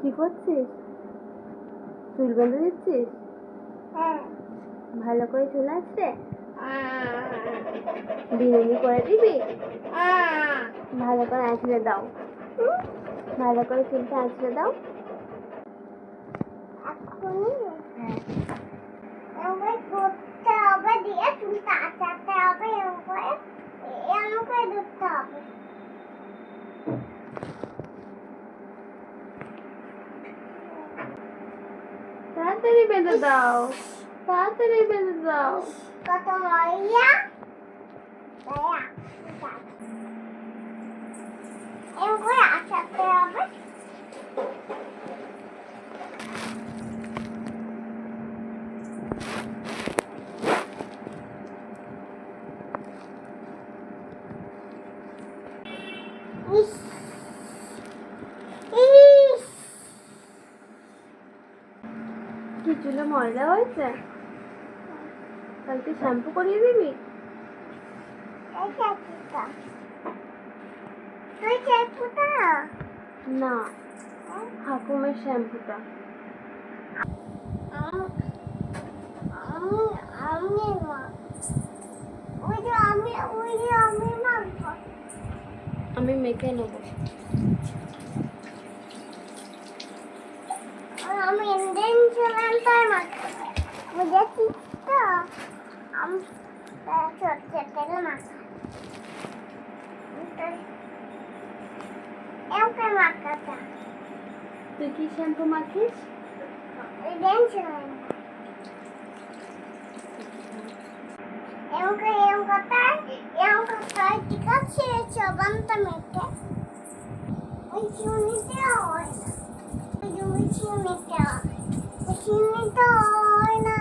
কি করছিস? চুল বেঁধে দিচ্ছিস? ভালো করে চুল আসছে? বিনুনি করে দিবি? ভালো করে আঁচড়ে দাও। ভালো করে চুলটা আঁচড়ে দাও। তাড়াতাড়ি বেঁধে দাও, তাড়াতাড়ি বেঁধে দাও। কত মরিয়া এম করে আসাতে হবে। কি চুলে ময়লা হয়েছে? কালকে শ্যাম্পু করিয়ে দিবি? না, হাকুমের শ্যাম্পুটা। আমি মেখে নেবো। আমি ইন্ডিয়ান ছিলাম তাই মাখা বুঝেছিস তো? আমি ছোট্ট তেল মাখা এমকে মাখাটা। তুই কি শ্যাম্পু মাখিস? ইন্ডিয়ান ছিলাম এমকে ঠিক আছে চবানটা মেখে ওই চিনিতে হয় না।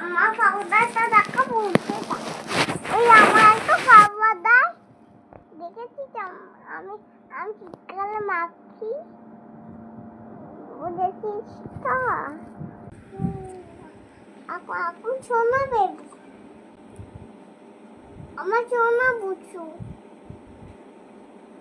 আমার পাউডারটা দেখা বলতে ওই আমার তো পাউডার দেখেছিস? আমি আমি শীতকালে মাখি বুঝেছিস তো? এখন সোনা বেবি আমার সোনা বুঝু।